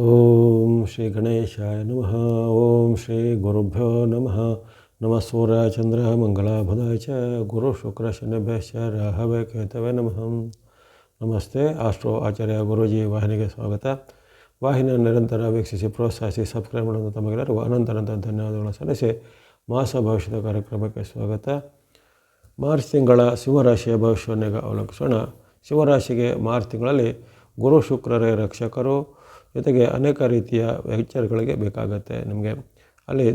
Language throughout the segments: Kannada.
ಓಂ ಶ್ರೀ ಗಣೇಶಾಯ ನಮಃ. ಓಂ ಶ್ರೀ ಗುರುಭ್ಯೋ ನಮಃ. ನಮಃ ಸೂರ್ಯ ಚಂದ್ರ ಮಂಗಳಾಭುಧಾಯ ಚ ಗುರು ಶುಕ್ರ ಶನಿಭ್ಯಶ್ಚ ರಾಹವೇ ಕೇತವೇ ನಮಃ. ನಮಸ್ತೆ. ಆಸ್ಟ್ರೋ ಆಚಾರ್ಯ ಗುರೂಜಿ ವಾಹಿನಿಗೆ ಸ್ವಾಗತ. ವಾಹಿನಿಯನ್ನು ನಿರಂತರ ವೀಕ್ಷಿಸಿ ಪ್ರೋತ್ಸಾಹಿಸಿ ಸಬ್ಸ್ಕ್ರೈಬ್ ಮಾಡೋದು ತಮಗೆಲ್ಲರಿಗೂ ಅನಂತ ಧನ್ಯವಾದಗಳು ಸಲ್ಲಿಸಿ ಮಾಸ ಭವಿಷ್ಯದ ಕಾರ್ಯಕ್ರಮಕ್ಕೆ ಸ್ವಾಗತ. ಮಾರ್ಚ್ ತಿಂಗಳ ಸಿಂಹರಾಶಿಯ ಭವಿಷ್ಯವನ್ನು ಅವಲೋಕಿಸೋಣ. ಸಿಂಹರಾಶಿಗೆ ಮಾರ್ಚ್ ತಿಂಗಳಲ್ಲಿ ಗುರು ಶುಕ್ರರೇ ರಕ್ಷಕರು, ಜೊತೆಗೆ ಅನೇಕ ರೀತಿಯ ಎಚ್ಚರಗಳಿಗೆ ಬೇಕಾಗತ್ತೆ. ನಿಮಗೆ ಅಲ್ಲಿ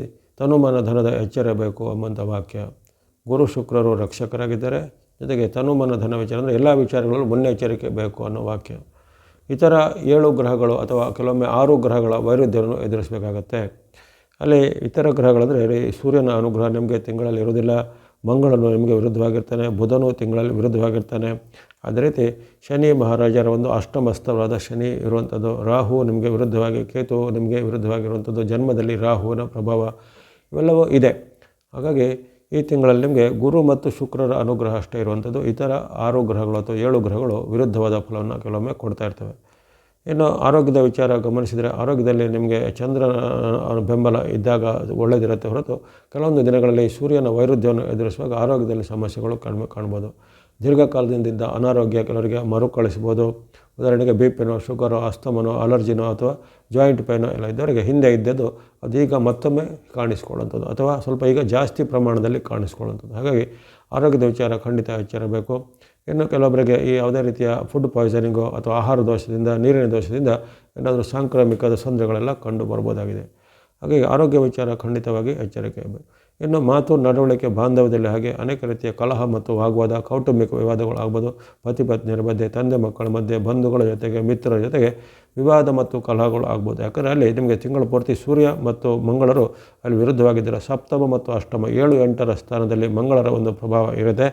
ತನುಮನ ಧನದ ಎಚ್ಚರ ಬೇಕು ಎಂಬಂಥ ವಾಕ್ಯ. ಗುರು ಶುಕ್ರರು ರಕ್ಷಕರಾಗಿದ್ದಾರೆ, ಜೊತೆಗೆ ತನುಮನ ಧನ ವಿಚಾರ ಅಂದರೆ ಎಲ್ಲ ವಿಚಾರಗಳಲ್ಲೂ ಮುನ್ನೆಚ್ಚರಿಕೆ ಬೇಕು ಅನ್ನೋ ವಾಕ್ಯ. ಇತರ 7 ಗ್ರಹಗಳು ಅಥವಾ ಕೆಲವೊಮ್ಮೆ 6 ಗ್ರಹಗಳ ವೈರುಧ್ಯವನ್ನು ಎದುರಿಸಬೇಕಾಗತ್ತೆ. ಅಲ್ಲಿ ಇತರ ಗ್ರಹಗಳಂದರೆ ಸೂರ್ಯನ ಅನುಗ್ರಹ ನಿಮಗೆ ತಿಂಗಳಲ್ಲಿ ಇರೋದಿಲ್ಲ. ಮಂಗಳನು ನಿಮಗೆ ವಿರುದ್ಧವಾಗಿರ್ತಾನೆ, ಬುಧನು ತಿಂಗಳಲ್ಲಿ ವಿರುದ್ಧವಾಗಿರ್ತಾನೆ. ಅದೇ ರೀತಿ ಶನಿ ಮಹಾರಾಜರ ಒಂದು ಅಷ್ಟಮಸ್ತವಾದ ಶನಿ ಇರುವಂಥದ್ದು, ರಾಹು ನಿಮಗೆ ವಿರುದ್ಧವಾಗಿ, ಕೇತು ನಿಮಗೆ ವಿರುದ್ಧವಾಗಿರುವಂಥದ್ದು, ಜನ್ಮದಲ್ಲಿ ರಾಹುವಿನ ಪ್ರಭಾವ ಇವೆಲ್ಲವೂ ಇದೆ. ಹಾಗಾಗಿ ಈ ತಿಂಗಳಲ್ಲಿ ನಿಮಗೆ ಗುರು ಮತ್ತು ಶುಕ್ರರ ಅನುಗ್ರಹ ಅಷ್ಟೇ ಇರುವಂಥದ್ದು. ಇತರ 6 ಗ್ರಹಗಳು ಅಥವಾ 7 ಗ್ರಹಗಳು ವಿರುದ್ಧವಾದ ಫಲವನ್ನು ಕೆಲವೊಮ್ಮೆ ಕೊಡ್ತಾ ಇರ್ತವೆ. ಇನ್ನು ಆರೋಗ್ಯದ ವಿಚಾರ ಗಮನಿಸಿದರೆ, ಆರೋಗ್ಯದಲ್ಲಿ ನಿಮಗೆ ಚಂದ್ರನ ಬೆಂಬಲ ಇದ್ದಾಗ ಒಳ್ಳೆಯದಿರುತ್ತೆ ಹೊರತು ಕೆಲವೊಂದು ದಿನಗಳಲ್ಲಿ ಸೂರ್ಯನ ವೈರುಧ್ಯವನ್ನು ಎದುರಿಸುವಾಗ ಆರೋಗ್ಯದಲ್ಲಿ ಸಮಸ್ಯೆಗಳು ಕಡಿಮೆ ಕಾಣ್ಬೋದು. ದೀರ್ಘಕಾಲದಿಂದ ಇದ್ದ ಅನಾರೋಗ್ಯ ಕೆಲವರಿಗೆ ಮರುಕಳಿಸ್ಬೋದು. ಉದಾಹರಣೆಗೆ BP-ನೋ, ಶುಗರೋ, ಅಸ್ತಮನೋ, ಅಲರ್ಜಿನೋ ಅಥವಾ ಜಾಯಿಂಟ್ ಪೇನೋ ಎಲ್ಲ ಇದ್ದವರಿಗೆ ಹಿಂದೆ ಇದ್ದದ್ದು ಅದೀಗ ಮತ್ತೊಮ್ಮೆ ಕಾಣಿಸ್ಕೊಳ್ಳುವಂಥದ್ದು ಅಥವಾ ಸ್ವಲ್ಪ ಈಗ ಜಾಸ್ತಿ ಪ್ರಮಾಣದಲ್ಲಿ ಕಾಣಿಸ್ಕೊಳ್ಳುವಂಥದ್ದು. ಹಾಗಾಗಿ ಆರೋಗ್ಯದ ವಿಚಾರ ಖಂಡಿತ ಎಚ್ಚರಬೇಕು. ಇನ್ನು ಕೆಲವೊಬ್ಬರಿಗೆ ಈ ಯಾವುದೇ ರೀತಿಯ ಫುಡ್ ಪಾಯ್ಸನಿಂಗೋ ಅಥವಾ ಆಹಾರ ದೋಷದಿಂದ, ನೀರಿನ ದೋಷದಿಂದ ಏನಾದರೂ ಸಾಂಕ್ರಾಮಿಕದ ತೊಂದರೆಗಳೆಲ್ಲ ಕಂಡು ಬರ್ಬೋದಾಗಿದೆ. ಹಾಗಾಗಿ ಆರೋಗ್ಯ ವಿಚಾರ ಖಂಡಿತವಾಗಿ ಎಚ್ಚರಿಕೆ. ಇನ್ನು ಮಾತು, ನಡವಳಿಕೆ, ಬಾಂಧವ್ಯದಲ್ಲಿ ಹಾಗೆ ಅನೇಕ ರೀತಿಯ ಕಲಹ ಮತ್ತು ವಾಗ್ವಾದ, ಕೌಟುಂಬಿಕ ವಿವಾದಗಳು ಆಗ್ಬೋದು. ಪತಿ ಪತ್ನಿಯರ ಮಧ್ಯೆ, ತಂದೆ ಮಕ್ಕಳ ಮಧ್ಯೆ, ಬಂಧುಗಳ ಜೊತೆಗೆ, ಮಿತ್ರರ ಜೊತೆಗೆ ವಿವಾದ ಮತ್ತು ಕಲಹಗಳು ಆಗ್ಬೋದು. ಯಾಕಂದರೆ ಅಲ್ಲಿ ನಿಮಗೆ ತಿಂಗಳ ಪೂರ್ತಿ ಸೂರ್ಯ ಮತ್ತು ಮಂಗಳರು ಅಲ್ಲಿ ವಿರುದ್ಧವಾಗಿದ್ದರೆ ಸಪ್ತಮ ಮತ್ತು ಅಷ್ಟಮ 7, 8ರ ಸ್ಥಾನದಲ್ಲಿ ಮಂಗಳರ ಒಂದು ಪ್ರಭಾವ ಇರುತ್ತೆ.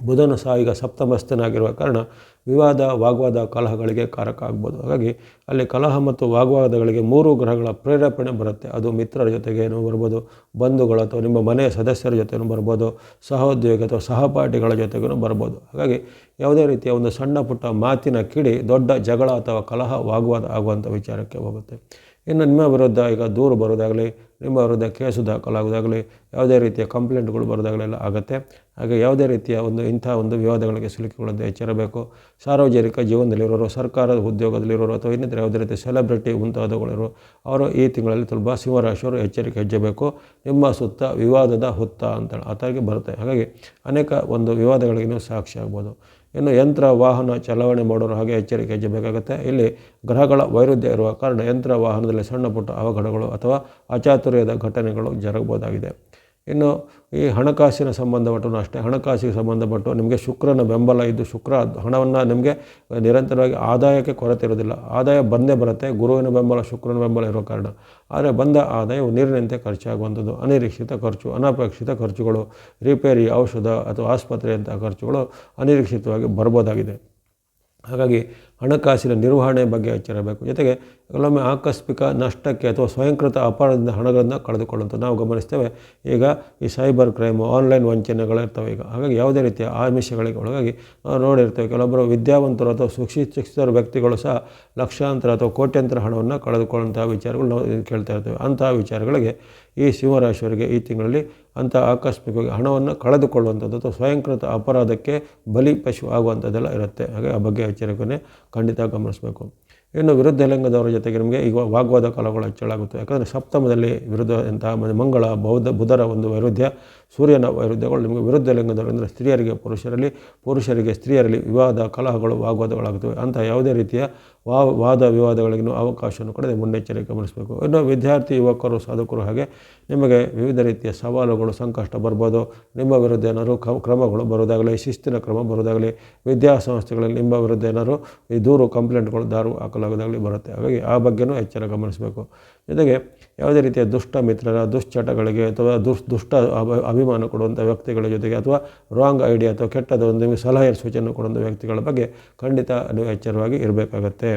ಬುಧನು ಸಹ ಈಗ ಸಪ್ತಮಸ್ಥನಾಗಿರುವ ಕಾರಣ ವಿವಾದ, ವಾಗ್ವಾದ, ಕಲಹಗಳಿಗೆ ಕಾರಕ ಆಗ್ಬೋದು. ಹಾಗಾಗಿ ಅಲ್ಲಿ ಕಲಹ ಮತ್ತು ವಾಗ್ವಾದಗಳಿಗೆ 3 ಗ್ರಹಗಳ ಪ್ರೇರೇಪಣೆ ಬರುತ್ತೆ. ಅದು ಮಿತ್ರರ ಜೊತೆಗೇನೂ ಬರ್ಬೋದು, ಬಂಧುಗಳು ಅಥವಾ ನಿಮ್ಮ ಮನೆಯ ಸದಸ್ಯರ ಜೊತೆನೂ ಬರ್ಬೋದು, ಸಹೋದ್ಯೋಗಿ ಅಥವಾ ಸಹಪಾಠಿಗಳ ಜೊತೆಗೂ ಬರ್ಬೋದು. ಹಾಗಾಗಿ ಯಾವುದೇ ರೀತಿಯ ಒಂದು ಸಣ್ಣ ಪುಟ್ಟ ಮಾತಿನ ಕಿಡಿ ದೊಡ್ಡ ಜಗಳ ಅಥವಾ ಕಲಹ, ವಾಗ್ವಾದ ಆಗುವಂಥ ವಿಚಾರಕ್ಕೆ ಹೋಗುತ್ತೆ. ಇನ್ನು ನಿಮ್ಮ ವಿರುದ್ಧ ಈಗ ದೂರು ಬರೋದಾಗಲಿ, ನಿಮ್ಮ ವಿರುದ್ಧ ಕೇಸು ದಾಖಲಾಗೋದಾಗಲಿ, ಯಾವುದೇ ರೀತಿಯ ಕಂಪ್ಲೇಂಟ್ಗಳು ಬರೋದಾಗಲೆಲ್ಲ ಆಗುತ್ತೆ. ಹಾಗೆ ಯಾವುದೇ ರೀತಿಯ ಇಂಥ ಒಂದು ವಿವಾದಗಳಿಗೆ ಸಿಲುಕಿಕೊಳ್ಳದೆ ಎಚ್ಚರಬೇಕು. ಸಾರ್ವಜನಿಕ ಜೀವನದಲ್ಲಿರೋರು, ಸರ್ಕಾರದ ಉದ್ಯೋಗದಲ್ಲಿರೋರು ಅಥವಾ ಇನ್ನಿತರ ಯಾವುದೇ ರೀತಿಯ ಸೆಲೆಬ್ರಿಟಿ ಮುಂತಾದವುಗಳಿರೋ ಅವರು ಈ ತಿಂಗಳಲ್ಲಿ ಸ್ವಲ್ಪ ಸಿಂಹರಾಶಿಯವರು ಎಚ್ಚರಿಕೆ ಹೆಜ್ಜಬೇಕು. ನಿಮ್ಮ ಸುತ್ತ ವಿವಾದದ ಹುತ್ತ ಅಂತೇಳಿ ಆ ಥರಕ್ಕೆ ಬರುತ್ತೆ. ಹಾಗಾಗಿ ಅನೇಕ ಒಂದು ವಿವಾದಗಳಿಗೆ ನೀವು ಸಾಕ್ಷಿ ಆಗ್ಬೋದು. ಇನ್ನು ಯಂತ್ರ ವಾಹನ ಚಲಾವಣೆ ಮಾಡೋರು ಹಾಗೆ ಎಚ್ಚರಿಕೆ ಹೆಜ್ಜಬೇಕಾಗುತ್ತೆ. ಇಲ್ಲಿ ಗ್ರಹಗಳ ವೈರುಧ್ಯ ಇರುವ ಕಾರಣ ಯಂತ್ರ ವಾಹನದಲ್ಲಿ ಸಣ್ಣ ಪುಟ್ಟ ಅವಘಡಗಳು ಅಥವಾ ಅಚಾತುರ್ಯದ ಘಟನೆಗಳು ಜರಗಬಹುದಾಗಿದೆ. ಇನ್ನು ಈ ಹಣಕಾಸಿನ ಸಂಬಂಧಪಟ್ಟು ಅಷ್ಟೇ, ಹಣಕಾಸಿಗೆ ಸಂಬಂಧಪಟ್ಟು ನಿಮಗೆ ಶುಕ್ರನ ಬೆಂಬಲ ಇದ್ದು ಶುಕ್ರ ಹಣವನ್ನು ನಿಮಗೆ ನಿರಂತರವಾಗಿ ಆದಾಯಕ್ಕೆ ಕೊರತೆ ಇರೋದಿಲ್ಲ. ಆದಾಯ ಬಂದೇ ಬರುತ್ತೆ, ಗುರುವಿನ ಬೆಂಬಲ, ಶುಕ್ರನ ಬೆಂಬಲ ಇರೋ ಕಾರಣ. ಆದರೆ ಬಂದ ಆದಾಯವು ನೀರಿನಂತೆ ಖರ್ಚಾಗುವಂಥದ್ದು, ಅನಿರೀಕ್ಷಿತ ಖರ್ಚು, ಅನಪೇಕ್ಷಿತ ಖರ್ಚುಗಳು, ರಿಪೇರಿ, ಔಷಧ ಅಥವಾ ಆಸ್ಪತ್ರೆಯಂಥ ಖರ್ಚುಗಳು ಅನಿರೀಕ್ಷಿತವಾಗಿ ಬರ್ಬೋದಾಗಿದೆ. ಹಾಗಾಗಿ ಹಣಕಾಸಿನ ನಿರ್ವಹಣೆ ಬಗ್ಗೆ ಎಚ್ಚರಬೇಕು. ಜೊತೆಗೆ ಕೆಲವೊಮ್ಮೆ ಆಕಸ್ಮಿಕ ನಷ್ಟಕ್ಕೆ ಅಥವಾ ಸ್ವಯಂಕೃತ ಅಪರಾಧದಿಂದ ಹಣಗಳನ್ನು ಕಳೆದುಕೊಳ್ಳುವಂಥ ನಾವು ಗಮನಿಸ್ತೇವೆ. ಈಗ ಈ ಸೈಬರ್ ಕ್ರೈಮು, ಆನ್ಲೈನ್ ವಂಚನೆಗಳಿರ್ತವೆ ಈಗ. ಹಾಗಾಗಿ ಯಾವುದೇ ರೀತಿಯ ಆಮಿಷಗಳಿಗೆ ಒಳಗಾಗಿ ನಾವು ನೋಡಿರ್ತೇವೆ. ಕೆಲವೊಬ್ಬರು ವಿದ್ಯಾವಂತರು ಅಥವಾ ಸುಶಿಕ್ಷಿತ ವ್ಯಕ್ತಿಗಳು ಸಹ ಲಕ್ಷಾಂತರ ಅಥವಾ ಕೋಟ್ಯಂತರ ಹಣವನ್ನು ಕಳೆದುಕೊಳ್ಳುವಂಥ ವಿಚಾರಗಳು ನಾವು ಕೇಳ್ತಾ ಇರ್ತೇವೆ. ಅಂತಹ ವಿಚಾರಗಳಿಗೆ ಈ ಸಿಂಹರಾಶಿಯವರಿಗೆ ಈ ತಿಂಗಳಲ್ಲಿ ಅಂಥ ಆಕಸ್ಮಿಕವಾಗಿ ಹಣವನ್ನು ಕಳೆದುಕೊಳ್ಳುವಂಥದ್ದು ಅಥವಾ ಸ್ವಯಂಕೃತ ಅಪರಾಧಕ್ಕೆ ಬಲಿ ಪಶು ಆಗುವಂಥದ್ದೆಲ್ಲ ಇರುತ್ತೆ. ಹಾಗೆ ಆ ಬಗ್ಗೆ ಎಚ್ಚರಿಕೆಯನ್ನೇ ಖಂಡಿತ ಗಮನಿಸಬೇಕು. ಇನ್ನು ವಿರುದ್ಧ ಲಿಂಗದವರ ಜೊತೆಗೆ ನಿಮಗೆ ಈಗ ವಾಗ್ವಾದ ಕಲಹಗಳು ಹೆಚ್ಚಳಾಗುತ್ತೆ. ಯಾಕಂದರೆ ಸಪ್ತಮದಲ್ಲಿ ವಿರುದ್ಧ ಮಂಗಳ, ಬುಧರ ಒಂದು ವೈರುಧ್ಯ, ಸೂರ್ಯನ ವೈರುಧ್ಯಗಳು ನಿಮಗೆ ವಿರುದ್ಧ ಲಿಂಗದವರು ಅಂದರೆ ಸ್ತ್ರೀಯರಿಗೆ ಪುರುಷರಲ್ಲಿ, ಪುರುಷರಿಗೆ ಸ್ತ್ರೀಯರಲ್ಲಿ ವಿವಾದ, ಕಲಹಗಳು, ವಾಗ್ವಾದಗಳಾಗುತ್ತವೆ. ಅಂಥ ಯಾವುದೇ ರೀತಿಯ ವಾದ ವಿವಾದಗಳಿಗೂ ಅವಕಾಶವನ್ನು ಕೊಡದೆ ಮುನ್ನೆಚ್ಚರಿಕೆ ಗಮನಿಸಬೇಕು. ಇನ್ನು ವಿದ್ಯಾರ್ಥಿ, ಯುವಕರು, ಸಾಧಕರು ಹಾಗೆ ನಿಮಗೆ ವಿವಿಧ ರೀತಿಯ ಸವಾಲುಗಳು, ಸಂಕಷ್ಟ ಬರ್ಬೋದು. ನಿಮ್ಮ ವಿರುದ್ಧ ಏನಾದ್ರು ಕ್ರಮಗಳು ಬರೋದಾಗಲಿ, ಶಿಸ್ತಿನ ಕ್ರಮ ಬರೋದಾಗಲಿ, ವಿದ್ಯಾಸಂಸ್ಥೆಗಳಲ್ಲಿ ನಿಮ್ಮ ವಿರುದ್ಧ ಏನಾದ್ರು ಈ ದೂರು, ಕಂಪ್ಲೇಂಟ್ಗಳು ದಾರು ಹಾಕಲಾಗೋದಾಗಲಿ ಬರುತ್ತೆ. ಹಾಗಾಗಿ ಆ ಬಗ್ಗೆನೂ ಎಚ್ಚರ ಗಮನಿಸಬೇಕು. ಜೊತೆಗೆ ಯಾವುದೇ ರೀತಿಯ ದುಷ್ಟ ಮಿತ್ರರ ದುಶ್ಚಟಗಳಿಗೆ ಅಥವಾ ದುಷ್ಟ ಅಭಿಮಾನ ಕೊಡುವಂಥ ವ್ಯಕ್ತಿಗಳ ಜೊತೆಗೆ ಅಥವಾ ರಾಂಗ್ ಐಡಿಯಾ ಅಥವಾ ಕೆಟ್ಟದ ಒಂದು ನಿಮಗೆ ಸಲಹೆ ಸೂಚನೆ ಕೊಡುವಂಥ ವ್ಯಕ್ತಿಗಳ ಬಗ್ಗೆ ಖಂಡಿತ ನೀವು ಎಚ್ಚರವಾಗಿ ಇರಬೇಕಾಗತ್ತೆ.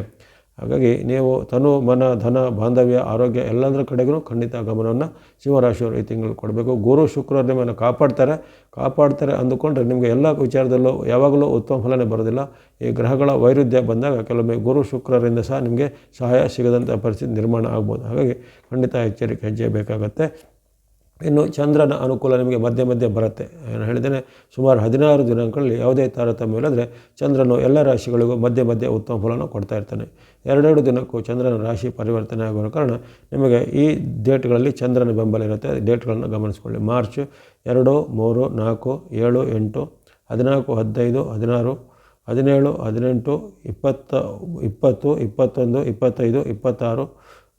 ಹಾಗಾಗಿ ನೀವು ತನು ಮನ ಧನ ಬಾಂಧವ್ಯ ಆರೋಗ್ಯ ಎಲ್ಲದರ ಕಡೆಗೂ ಖಂಡಿತ ಗಮನವನ್ನು ಸಿಂಹರಾಶಿಯವರು ಈ ತಿಂಗಳು ಕೊಡಬೇಕು. ಗುರು ಶುಕ್ರರು ನಿಮ್ಮನ್ನು ಕಾಪಾಡ್ತಾರೆ ಅಂದುಕೊಂಡ್ರೆ ನಿಮಗೆ ಎಲ್ಲ ವಿಚಾರದಲ್ಲೂ ಯಾವಾಗಲೂ ಉತ್ತಮ ಫಲನೇ ಬರೋದಿಲ್ಲ. ಈ ಗ್ರಹಗಳ ವೈರುಧ್ಯ ಬಂದಾಗ ಕೆಲವೊಮ್ಮೆ ಗುರು ಶುಕ್ರರಿಂದ ಸಹ ನಿಮಗೆ ಸಹಾಯ ಸಿಗದಂಥ ಪರಿಸ್ಥಿತಿ ನಿರ್ಮಾಣ ಆಗ್ಬೋದು. ಹಾಗಾಗಿ ಖಂಡಿತ ಎಚ್ಚರಿಕೆ ಹೆಜ್ಜೆ ಬೇಕಾಗುತ್ತೆ. ಇನ್ನು ಚಂದ್ರನ ಅನುಕೂಲ ನಿಮಗೆ ಮಧ್ಯೆ ಬರುತ್ತೆ. ನಾನು ಹೇಳಿದ್ದೇನೆ, ಸುಮಾರು 16 ದಿನಾಂಕಗಳಲ್ಲಿ ಯಾವುದೇ ತಾರತಮ್ಯ ಇಲ್ಲದ್ರೆ ಚಂದ್ರನು ಎಲ್ಲ ರಾಶಿಗಳಿಗೂ ಮಧ್ಯೆ ಉತ್ತಮ ಫಲನ ಕೊಡ್ತಾ ಇರ್ತಾನೆ. 2 ದಿನಕ್ಕೂ ಚಂದ್ರನ ರಾಶಿ ಪರಿವರ್ತನೆ ಆಗುವ ಕಾರಣ ನಿಮಗೆ ಈ ಡೇಟ್ಗಳಲ್ಲಿ ಚಂದ್ರನ ಬೆಂಬಲ ಇರುತ್ತೆ. ಡೇಟ್ಗಳನ್ನು ಗಮನಿಸ್ಕೊಳ್ಳಿ. ಮಾರ್ಚ್ 2, 3, 4, 7, 8, 14, 15, 16, 17, 18, 20, 21, 25, 26,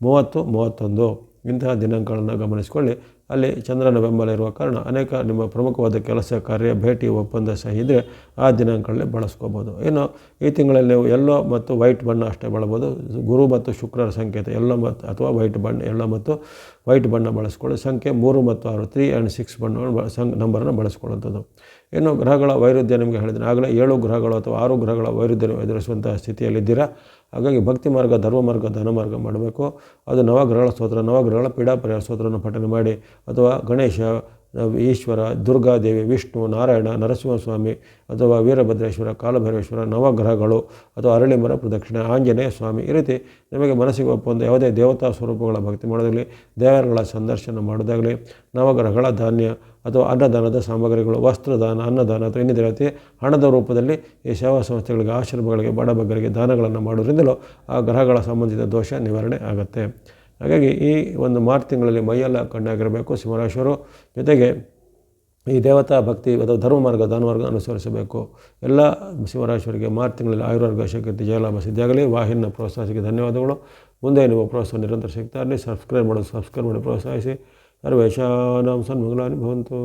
30, 31 ಇಂತಹ ದಿನಾಂಕಗಳನ್ನು ಗಮನಿಸಿಕೊಳ್ಳಿ. ಅಲ್ಲಿ ಚಂದ್ರನ ಬೆಂಬಲ ಇರುವ ಕಾರಣ ಅನೇಕ ನಿಮ್ಮ ಪ್ರಮುಖವಾದ ಕೆಲಸ ಕಾರ್ಯ ಭೇಟಿ ಒಪ್ಪಂದ ಸಹಿ ಇದ್ದರೆ ಆ ದಿನಾಂಕಗಳಲ್ಲಿ ಬಳಸ್ಕೋಬೋದು. ಇನ್ನು ಈ ತಿಂಗಳಲ್ಲಿ ನೀವು ಯೆಲ್ಲೋ ಮತ್ತು ವೈಟ್ ಬಣ್ಣ ಅಷ್ಟೇ ಬಳಬೋದು. ಗುರು ಮತ್ತು ಶುಕ್ರರ ಸಂಕೇತ ಯೆಲ್ಲೋ ಮತ್ತು ಅಥವಾ ವೈಟ್ ಬಣ್ಣ, ಯೆಲ್ಲೋ ಮತ್ತು ವೈಟ್ ಬಣ್ಣ ಬಳಸ್ಕೊಳ್ಳಿ. ಸಂಖ್ಯೆ 3 ಮತ್ತು 6, 3 and 6 ಬಣ್ಣವನ್ನು ನಂಬರನ್ನು ಬಳಸ್ಕೊಳ್ಳುವಂಥದ್ದು. ಇನ್ನು ಗ್ರಹಗಳ ವೈರುಧ್ಯ ನಿಮಗೆ ಹೇಳಿದರೆ ಆಗಲೇ 7 ಗ್ರಹಗಳು ಅಥವಾ 6 ಗ್ರಹಗಳ ವೈರುಧ್ಯ ಎದುರಿಸುವಂಥ ಸ್ಥಿತಿಯಲ್ಲಿದ್ದೀರಾ. ಹಾಗಾಗಿ ಭಕ್ತಿ ಮಾರ್ಗ, ಧರ್ಮ ಮಾರ್ಗ, ಧನ ಮಾರ್ಗ ಮಾಡಬೇಕು. ಅದು ನವಗ್ರಹಗಳ ಸ್ತೋತ್ರ, ನವಗ್ರಹಗಳ ಪೀಡಾ ಪರಿಹಾರ ಸ್ತೋತ್ರವನ್ನು ಪಠನೆ ಮಾಡಿ, ಅಥವಾ ಗಣೇಶ, ಈಶ್ವರ, ದುರ್ಗಾದೇವಿ, ವಿಷ್ಣು, ನಾರಾಯಣ, ನರಸಿಂಹಸ್ವಾಮಿ ಅಥವಾ ವೀರಭದ್ರೇಶ್ವರ, ಕಾಲಭೈರವೇಶ್ವರ, ನವಗ್ರಹಗಳು ಅಥವಾ ಅರಳಿ ಮರ ಪ್ರದಕ್ಷಿಣೆ, ಆಂಜನೇಯ ಸ್ವಾಮಿ, ಈ ರೀತಿ ನಿಮಗೆ ಮನಸ್ಸಿಗೆ ಒಪ್ಪೊಂದು ಯಾವುದೇ ದೇವತಾ ಸ್ವರೂಪಗಳ ಭಕ್ತಿ ಮಾಡೋದಾಗಲಿ, ದೇವರುಗಳ ಸಂದರ್ಶನ ಮಾಡೋದಾಗಲಿ, ನವಗ್ರಹಗಳ ಧಾನ್ಯ ಅಥವಾ ಅನ್ನದಾನದ ಸಾಮಗ್ರಿಗಳು, ವಸ್ತ್ರದಾನ, ಅನ್ನದಾನ ಅಥವಾ ಇನ್ನಿತರ ರೀತಿ ಹಣದ ರೂಪದಲ್ಲಿ ಈ ಸೇವಾ ಸಂಸ್ಥೆಗಳಿಗೆ, ಆಶ್ರಮಗಳಿಗೆ, ಬಡಬಗ್ಗರಿಗೆ ದಾನಗಳನ್ನು ಮಾಡೋದ್ರಿಂದಲೂ ಆ ಗ್ರಹಗಳ ಸಂಬಂಧಿತ ದೋಷ ನಿವಾರಣೆ ಆಗುತ್ತೆ. ಹಾಗಾಗಿ ಈ ಒಂದು ಮಾರ್ಚ್ ತಿಂಗಳಲ್ಲಿ ಮೈಯೆಲ್ಲ ಕಣ್ಣಾಗಿರಬೇಕು ಸಿಂಹರಾಶಿಯವರು. ಜೊತೆಗೆ ಈ ದೇವತಾ ಭಕ್ತಿ ಅಥವಾ ಧರ್ಮ ಮಾರ್ಗ, ದಾನ ಮಾರ್ಗ ಅನುಸರಿಸಬೇಕು. ಎಲ್ಲ ಸಿಂಹರಾಶಿಯವರಿಗೆ ಮಾರ್ಚ್ ತಿಂಗಳಲ್ಲಿ ಆಯುರ್ವರ್ಗ ಶಕ್ತಿ ಜಯಲಾಭ ಸಿದ್ಧಿಯಾಗಲಿ. ವಾಹಿನಿಯ ಪ್ರೋತ್ಸಾಹಕ್ಕೆ ಧನ್ಯವಾದಗಳು. ಮುಂದೆ ನೀವು ಪ್ರೋತ್ಸಾಹ ನಿರಂತರ ಸಿಗ್ತಾ ಇರಲಿ. ಸಬ್ಸ್ಕ್ರೈಬ್ ಮಾಡಿ ಪ್ರೋತ್ಸಾಹಿಸಿ. ಸರ್ವೇಷಾಂ ಸನ್ಮಂಗಲಾನಿ ಭವಂತು.